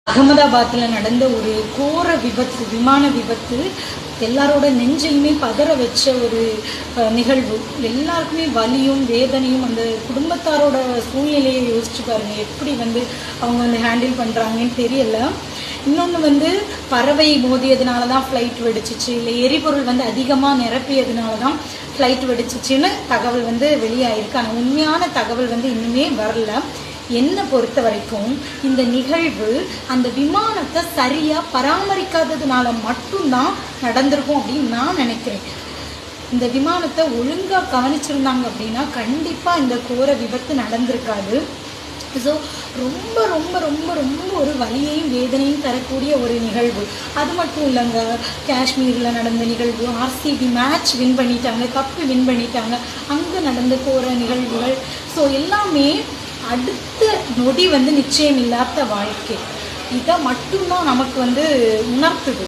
அகமதாபாத்தில் நடந்த ஒரு கோர விபத்து, விமான விபத்து எல்லாரோட நெஞ்சையுமே பதற வச்ச ஒரு நிகழ்வு. எல்லாருக்குமே வலியும் வேதனையும். அந்த குடும்பத்தாரோட சூழ்நிலையை யோசிச்சு பாருங்கள், எப்படி அவங்க ஹேண்டில் பண்ணுறாங்கன்னு தெரியல. இன்னொன்று பறவை மோதியதுனால தான் ஃப்ளைட் வெடிச்சிச்சு, இல்லை எரிபொருள் அதிகமாக நிரப்பியதுனால தான் ஃப்ளைட் வெடிச்சிச்சின்னு தகவல் வெளியாயிருக்கு. ஆனால் உண்மையான தகவல் இன்னுமே வரல. என்னை பொறுத்த வரைக்கும் இந்த நிகழ்வு அந்த விமானத்தை சரியாக பராமரிக்காததுனால மட்டும்தான் நடந்திருக்கும் அப்படின்னு நான் நினைக்கிறேன். இந்த விமானத்தை ஒழுங்காக கவனிச்சிருந்தாங்க அப்படின்னா கண்டிப்பாக இந்த கோர விபத்து நடந்திருக்காது. ஸோ ரொம்ப ரொம்ப ரொம்ப ரொம்ப ஒரு வலியையும் வேதனையும் தரக்கூடிய ஒரு நிகழ்வு. அது மட்டும் இல்லைங்க, காஷ்மீரில் நடந்த நிகழ்வு, ஆர்சிபி மேட்ச் வின் பண்ணிட்டாங்க, கப்பு வின் பண்ணிட்டாங்க, அங்கே நடந்த கோர நிகழ்வுகள். ஸோ எல்லாமே அடுத்த நொடி நிச்சயம் இல்லாத வாழ்க்கை. இதை மட்டும்தான் நமக்கு உணர்த்துது.